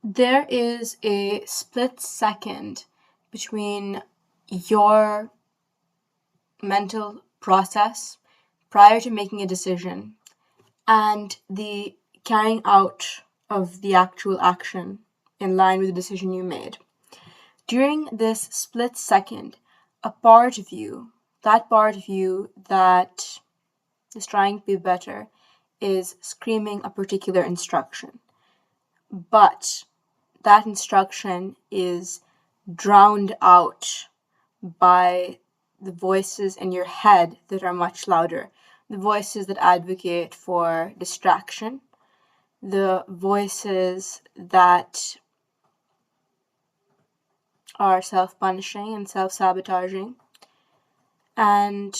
There is a split second between your mental process prior to making a decision and the carrying out of the actual action in line with the decision you made. During this split second, a part of you, that part of you that is trying to be better, is screaming a particular instruction. But that instruction is drowned out by the voices in your head that are much louder, the voices that advocate for distraction, the voices that are self-punishing and self-sabotaging, and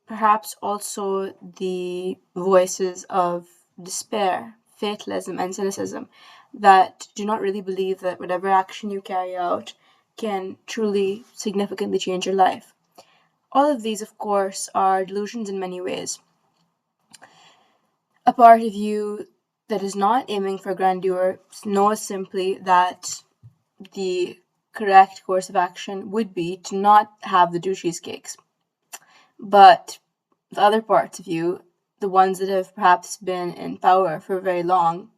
perhaps also the voices of despair, fatalism, and cynicism that do not really believe that whatever action you carry out can truly significantly change your life. All of these, of course, are delusions in many ways. A part of you that is not aiming for grandeur knows simply that the correct course of action would be to not have the two cheesecakes. But the other parts of you, the ones that have perhaps been in power for very long,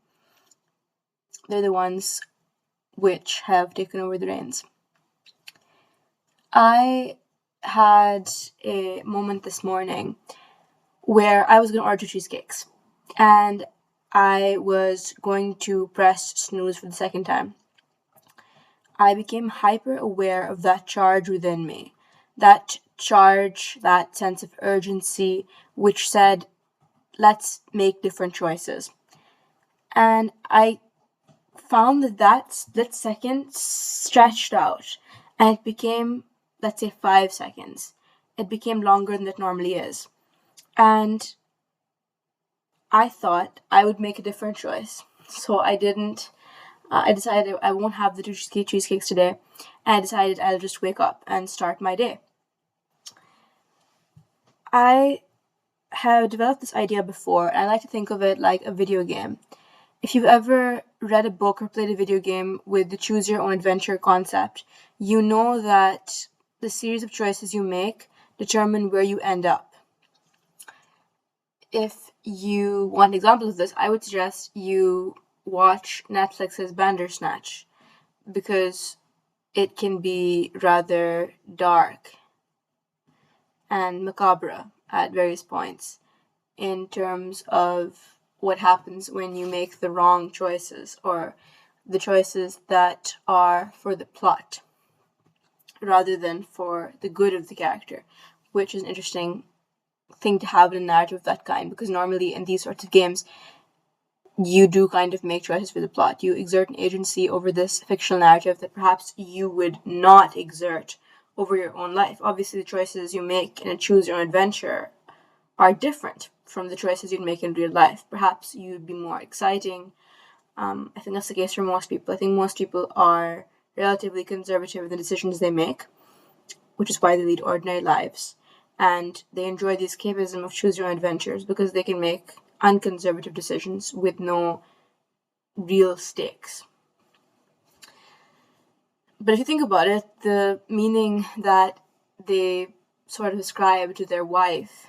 they're the ones which have taken over the reins. I had a moment this morning where I was going to order cheesecakes, and I was going to press snooze for the second time. I became hyper aware of that charge within me, that charge, that sense of urgency, which said, let's make different choices. And I found that split second stretched out, and it became, let's say, 5 seconds. It became longer than it normally is. And I thought I would make a different choice. So I didn't. I decided I won't have the two cheesecakes today. And I decided I'll just wake up and start my day. I have developed this idea before, and I like to think of it like a video game. If you've ever read a book or played a video game with the choose your own adventure concept, you know that the series of choices you make determine where you end up. If you want an example of this, I would suggest you watch Netflix's Bandersnatch, because it can be rather dark and macabre at various points in terms of what happens when you make the wrong choices, or the choices that are for the plot rather than for the good of the character, which is an interesting thing to have in a narrative of that kind, because normally in these sorts of games you do kind of make choices for the plot. You exert an agency over this fictional narrative that perhaps you would not exert over your own life. Obviously, the choices you make in a choose your own adventure are different from the choices you'd make in real life. Perhaps you'd be more exciting. I think that's the case for most people. I think most people are relatively conservative in the decisions they make, which is why they lead ordinary lives. And they enjoy the escapism of choose your own adventures because they can make unconservative decisions with no real stakes. But if you think about it, the meaning that they sort of ascribe to their wife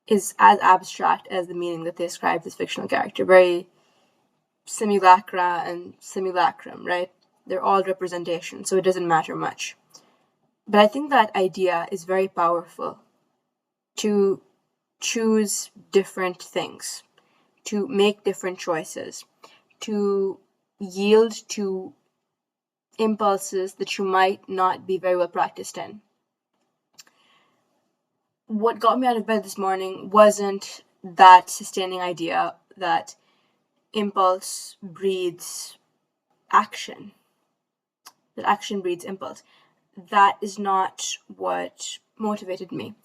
is as abstract as the meaning that they ascribe to this fictional character. Very simulacra and simulacrum, right? They're all representation, so it doesn't matter much. But I think that idea is very powerful, to choose different things, to make different choices, to yield to impulses that you might not be very well practiced in. What got me out of bed this morning wasn't that sustaining idea that impulse breeds action, that action breeds impulse. That is not what motivated me.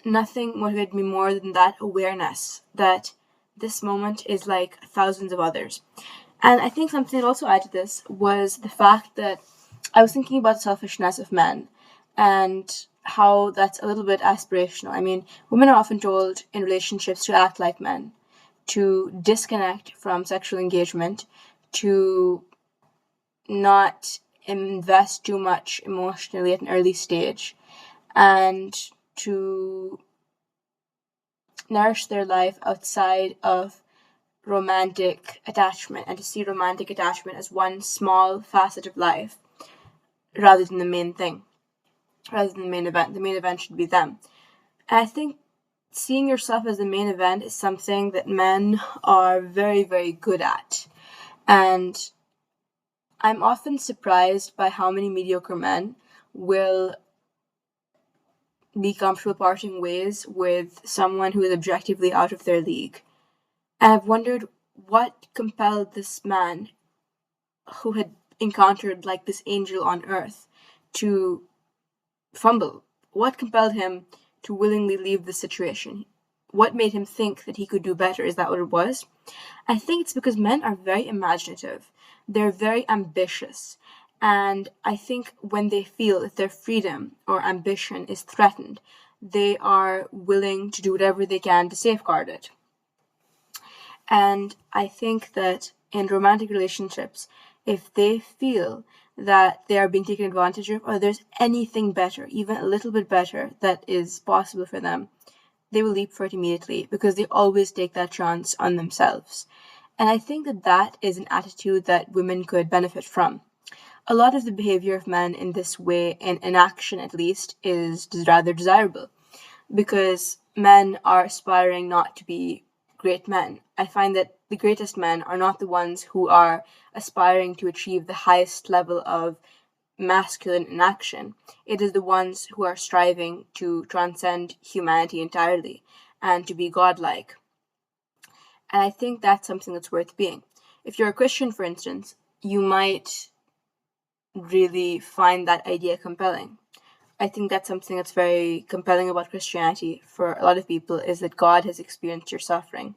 Nothing motivated me more than that awareness that this moment is like thousands of others. And I think something that also added to this was the fact that I was thinking about the selfishness of men and how that's a little bit aspirational. I mean, women are often told in relationships to act like men. to disconnect from sexual engagement, to not invest too much emotionally at an early stage, and to nourish their life outside of romantic attachment, and to see romantic attachment as one small facet of life rather than the main thing, rather than the main event. The main event should be them. And I think seeing yourself as the main event is something that men are very, very good at. And I'm often surprised by how many mediocre men will be comfortable parting ways with someone who is objectively out of their league. And I've wondered what compelled this man who had encountered like this angel on earth to fumble. What compelled him to willingly leave the situation? What made him think that he could do better? Is that what it was? I think it's because men are very imaginative. They're very ambitious. And I think when they feel that their freedom or ambition is threatened, they are willing to do whatever they can to safeguard it. And I think that in romantic relationships, if they feel that they are being taken advantage of, or there's anything better, even a little bit better, that is possible for them, they will leap for it immediately because they always take that chance on themselves. And I think that that is an attitude that women could benefit from. A lot of the behavior of men in this way, in action at least, is rather desirable because men are aspiring not to be great men. I find that the greatest men are not the ones who are aspiring to achieve the highest level of masculine in action. It is the ones who are striving to transcend humanity entirely and to be godlike. And I think that's something that's worth being. If you're a Christian, for instance, you might really find that idea compelling. I think that's something that's very compelling about Christianity for a lot of people, is that God has experienced your suffering.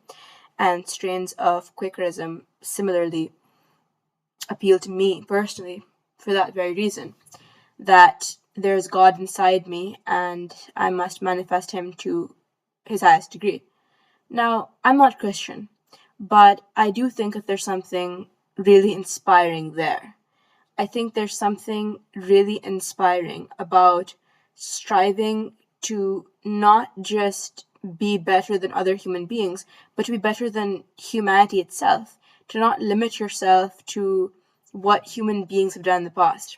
And strains of Quakerism similarly appeal to me personally for that very reason, that there's God inside me and I must manifest him to his highest degree. Now, I'm not Christian, but I do think that there's something really inspiring there. I think there's something really inspiring about striving to not just be better than other human beings, but to be better than humanity itself, to not limit yourself to what human beings have done in the past.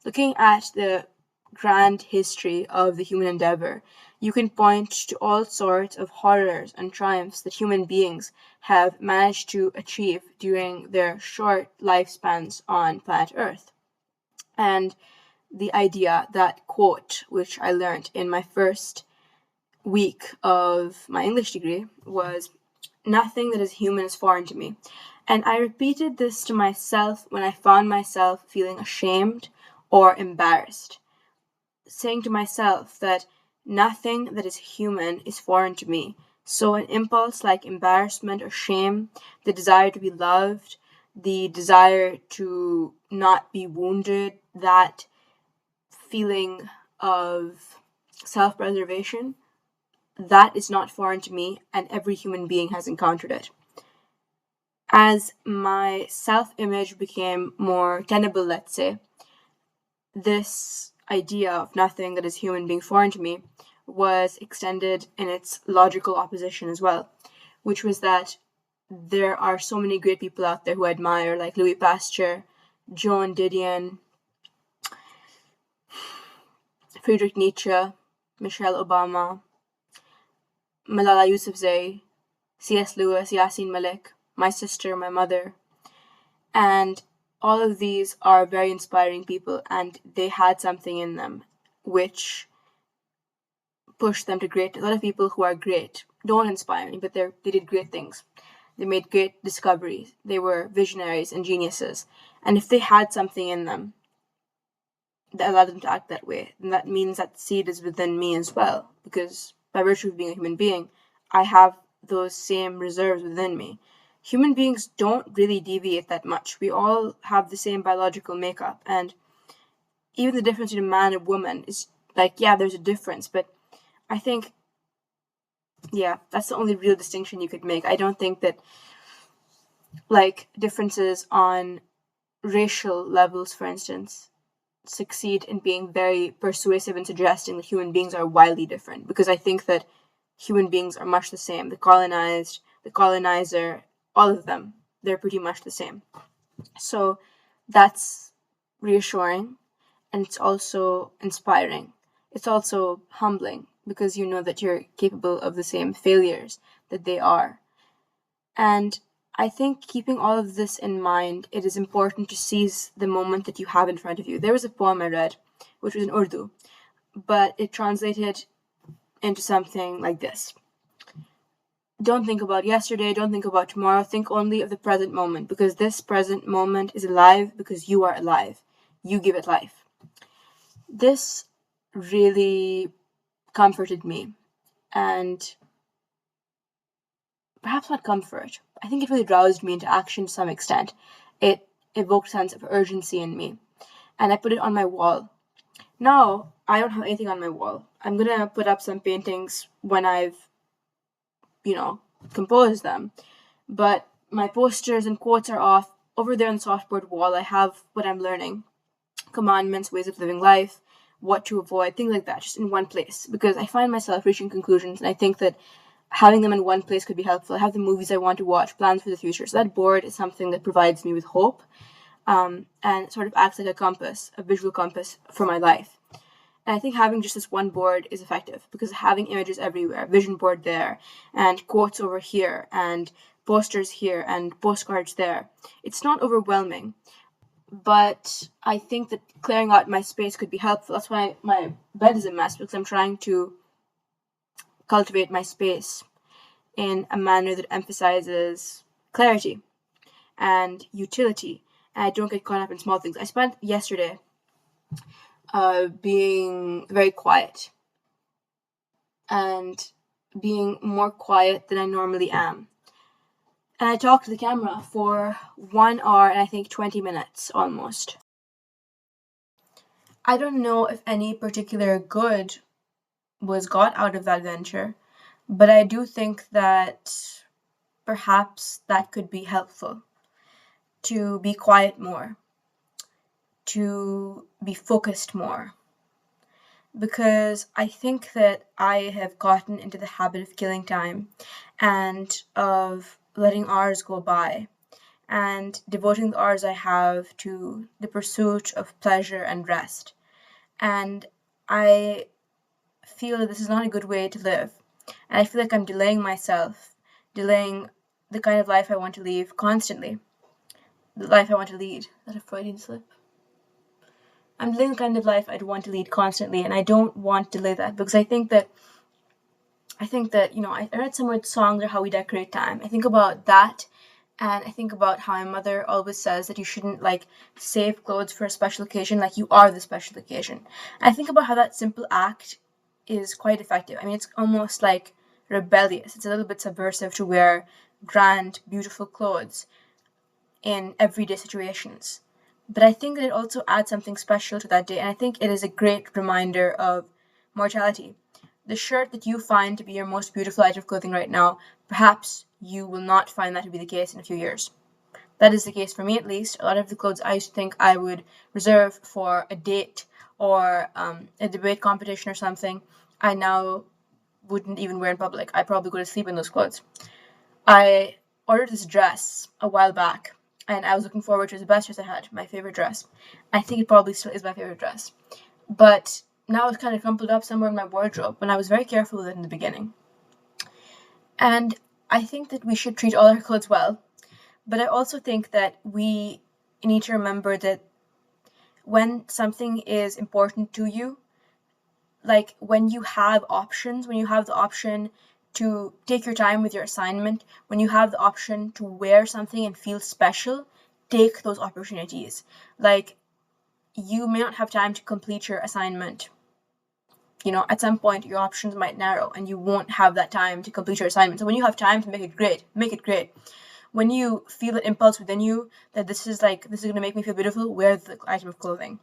Looking at the grand history of the human endeavor, you can point to all sorts of horrors and triumphs that human beings have managed to achieve during their short lifespans on planet Earth. And the idea, that quote, which I learned in my first week of my English degree, was, "Nothing that is human is foreign to me." And I repeated this to myself when I found myself feeling ashamed or embarrassed, saying to myself that nothing that is human is foreign to me. So an impulse like embarrassment or shame, the desire to be loved, the desire to not be wounded, that feeling of self-preservation, that is not foreign to me, and every human being has encountered it. As my self-image became more tenable, let's say, this idea of nothing that is human being foreign to me was extended in its logical opposition as well, which was that there are so many great people out there who I admire, like Louis Pasteur, Joan Didion, Friedrich Nietzsche, Michelle Obama, Malala Yousafzai, C.S. Lewis, Yasin Malik, my sister, my mother, and all of these are very inspiring people, and they had something in them which pushed them to great. A lot of people who are great don't inspire me, but they did great things. They made great discoveries. They were visionaries and geniuses. And if they had something in them that allowed them to act that way, then that means that seed is within me as well. Because by virtue of being a human being, I have those same reserves within me. Human beings don't really deviate that much. We all have the same biological makeup. And even the difference between a man and a woman is like, yeah, there's a difference. But I think Yeah, that's the only real distinction you could make. I don't think that, like, differences on racial levels, for instance, succeed in being very persuasive in suggesting that human beings are wildly different, because I think that human beings are much the same. The colonized, the colonizer, all of them, they're pretty much the same. So that's reassuring, and it's also inspiring. It's also humbling because you know that you're capable of the same failures that they are. And I think keeping all of this in mind, it is important to seize the moment that you have in front of you. There was a poem I read, which was in Urdu, but it translated into something like this. Don't think about yesterday, don't think about tomorrow, think only of the present moment, because this present moment is alive because you are alive. You give it life. This really comforted me, and perhaps not comfort. I think it really roused me into action to some extent. It evoked a sense of urgency in me, and I put it on my wall. Now, I don't have anything on my wall. I'm gonna put up some paintings when I've, composed them. But my posters and quotes are off. Over there on the softboard wall, I have what I'm learning: commandments, ways of living life, what to avoid, things like that, just in one place. Because I find myself reaching conclusions, and I think that having them in one place could be helpful. I have the movies I want to watch, plans for the future. So that board is something that provides me with hope, and sort of acts like a compass, a visual compass for my life. And I think having just this one board is effective because having images everywhere, vision board there, and quotes over here, and posters here, and postcards there, it's not overwhelming. But I think that clearing out my space could be helpful. That's why my bed is a mess, because I'm trying to cultivate my space in a manner that emphasizes clarity and utility. And I don't get caught up in small things. I spent yesterday being very quiet and being more quiet than I normally am. And I talked to the camera for 1 hour and I think 20 minutes almost. I don't know if any particular good was got out of that venture, but I do think that perhaps that could be helpful to be quiet more, to be focused more. Because I think that I have gotten into the habit of killing time and of letting hours go by and devoting the hours I have to the pursuit of pleasure and rest. And I feel that this is not a good way to live. And I feel like I'm delaying myself, delaying the kind of life I want to live constantly, the life I want to lead. Is that a Freudian slip? I'm living the kind of life I'd want to lead constantly, and I don't want to delay that because I think that I read somewhere songs are how we decorate time. I think about that, and I think about how my mother always says that you shouldn't like save clothes for a special occasion, like you are the special occasion. I think about how that simple act is quite effective. I mean, it's almost like rebellious. It's a little bit subversive to wear grand, beautiful clothes in everyday situations. But I think that it also adds something special to that day, and I think it is a great reminder of mortality. The shirt that you find to be your most beautiful item of clothing right now, perhaps you will not find that to be the case in a few years. That is the case for me, at least. A lot of the clothes I used to think I would reserve for a date or a debate competition or something, I now wouldn't even wear in public. I'd probably go to sleep in those clothes. I ordered this dress a while back, and I was looking forward to it. It was the best dress I had, my favorite dress. I think it probably still is my favorite dress. But now it's kind of crumpled up somewhere in my wardrobe, and I was very careful with it in the beginning. And I think that we should treat all our clothes well, but I also think that we need to remember that when something is important to you, like when you have options, when you have the option to take your time with your assignment, when you have the option to wear something and feel special, take those opportunities. Like, you may not have time to complete your assignment. At some point your options might narrow and you won't have that time to complete your assignment. So when you have time to make it great, make it great. When you feel that impulse within you that this is going to make me feel beautiful, wear the item of clothing.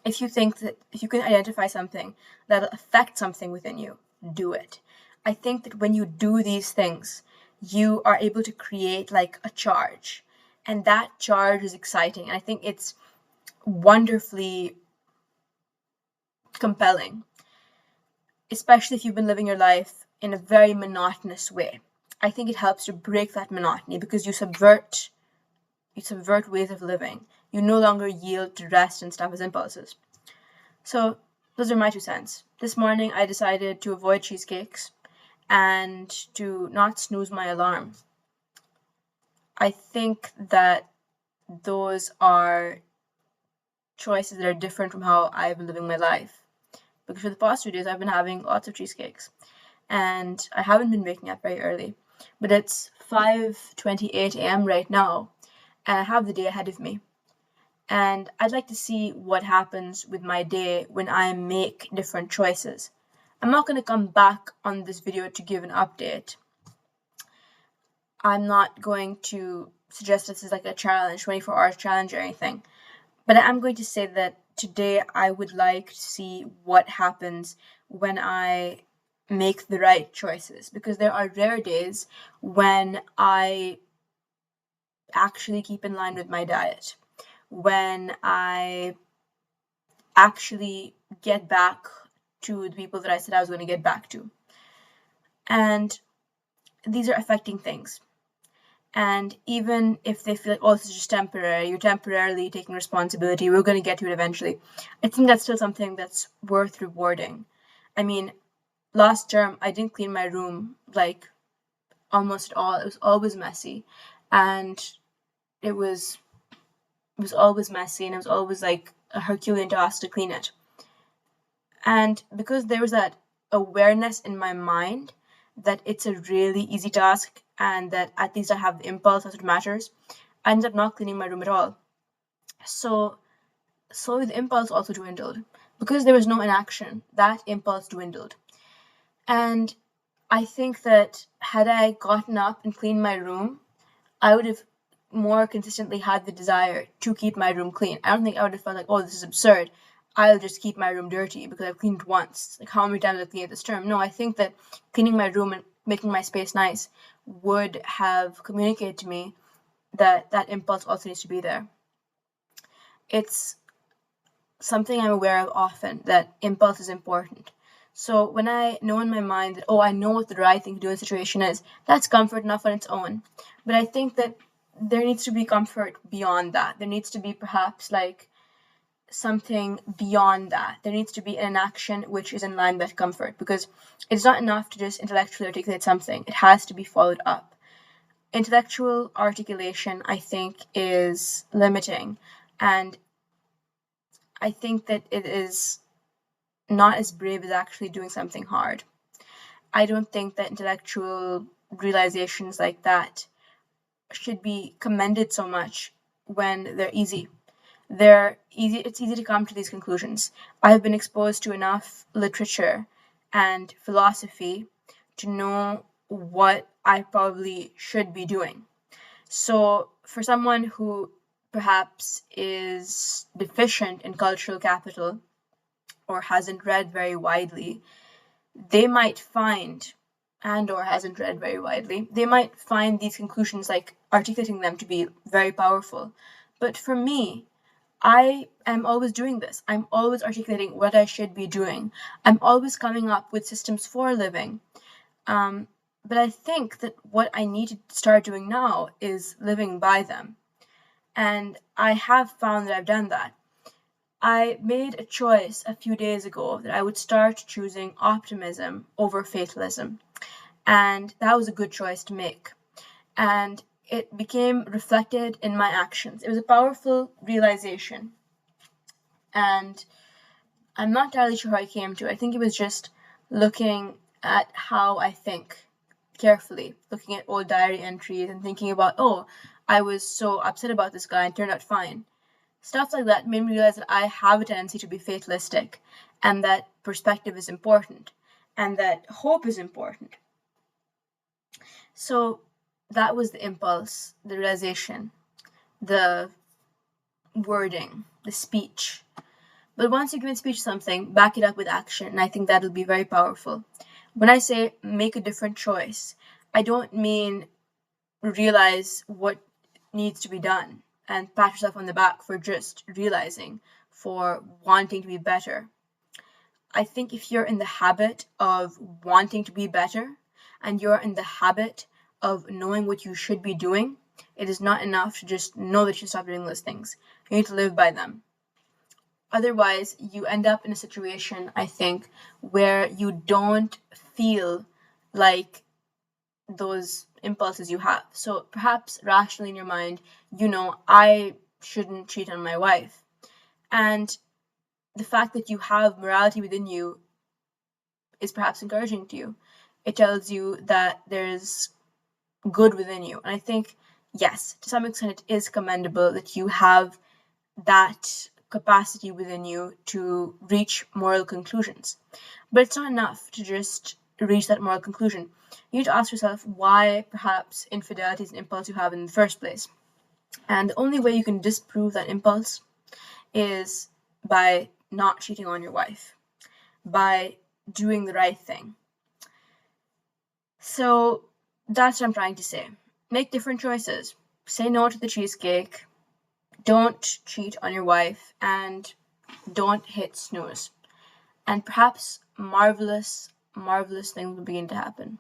If you think that if you can identify something that'll affect something within you, do it. I think that when you do these things, you are able to create like a charge. And that charge is exciting. And I think it's wonderfully compelling, especially if you've been living your life in a very monotonous way. I think it helps to break that monotony because you subvert ways of living. You no longer yield to rest and stuff as impulses. So those are my 2 cents. This morning I decided to avoid cheesecakes and to not snooze my alarm. I think that those are choices that are different from how I've been living my life. Because for the past 2 days I've been having lots of cheesecakes and I haven't been waking up very early. But it's 5:28 a.m. right now and I have the day ahead of me. And I'd like to see what happens with my day when I make different choices. I'm not going to come back on this video to give an update. I'm not going to suggest this is like a challenge, 24-hour challenge or anything. But I'm going to say that today I would like to see what happens when I make the right choices. Because there are rare days when I actually keep in line with my diet. When I actually get back to the people that I said I was going to get back to. And these are affecting things. And even if they feel like, oh, this is just temporary, you're temporarily taking responsibility, we're going to get to it eventually, I think that's still something that's worth rewarding. I mean, last term, I didn't clean my room, like, almost at all. It was always messy. And it was always messy, and it was always, like, a Herculean task to clean it. And because there was that awareness in my mind that it's a really easy task and that at least I have the impulse, that's what matters, I ended up not cleaning my room at all. So slowly the impulse also dwindled. Because there was no inaction, that impulse dwindled. And I think that had I gotten up and cleaned my room, I would have more consistently had the desire to keep my room clean. I don't think I would have felt like, oh, this is absurd. I'll just keep my room dirty because I've cleaned once. Like, how many times I've cleaned this term? No, I think that cleaning my room and making my space nice would have communicated to me that that impulse also needs to be there. It's something I'm aware of often, that impulse is important. So when I know in my mind that, oh, I know what the right thing to do in a situation is, that's comfort enough on its own. But I think that there needs to be comfort beyond that. There needs to be perhaps like something beyond that. There needs to be an action which is in line with comfort, because it's not enough to just intellectually articulate something. It has to be followed up. Intellectual articulation, I think, is limiting, and I think that it is not as brave as actually doing something hard. I don't think that intellectual realizations like that should be commended so much when they're easy. It's easy to come to these conclusions. I have been exposed to enough literature and philosophy to know what I probably should be doing. So for someone who perhaps is deficient in cultural capital or hasn't read very widely, they might find, and or hasn't read very widely, they might find these conclusions, like articulating them, to be very powerful. But for me, I am always doing this. I'm always articulating what I should be doing. I'm always coming up with systems for living. But I think that what I need to start doing now is living by them. And I have found that I've done that. I made a choice a few days ago that I would start choosing optimism over fatalism. And that was a good choice to make. And it became reflected in my actions. It was a powerful realization. And I'm not entirely sure how I came to it. I think it was just looking at how I think carefully, looking at old diary entries and thinking about, oh, I was so upset about this guy and turned out fine. Stuff like that made me realize that I have a tendency to be fatalistic, and that perspective is important, and that hope is important. So that was the impulse, the realization, the wording, the speech. But once you give a speech something, back it up with action, and I think that'll be very powerful. When I say make a different choice, I don't mean realize what needs to be done and pat yourself on the back for just realizing, for wanting to be better. I think if you're in the habit of wanting to be better and you're in the habit of knowing what you should be doing, it is not enough to just know that you should stop doing those things. You need to live by them. Otherwise, you end up in a situation, I think, where you don't feel like those impulses you have. So perhaps rationally in your mind, I shouldn't cheat on my wife. And the fact that you have morality within you is perhaps encouraging to you. It tells you that there's good within you. And I think, yes, to some extent, it is commendable that you have that capacity within you to reach moral conclusions. But it's not enough to just reach that moral conclusion. You need to ask yourself why perhaps infidelity is an impulse you have in the first place. And the only way you can disprove that impulse is by not cheating on your wife, by doing the right thing. So that's what I'm trying to say. Make different choices. Say no to the cheesecake. Don't cheat on your wife, and don't hit snooze. And perhaps marvelous, marvelous things will begin to happen.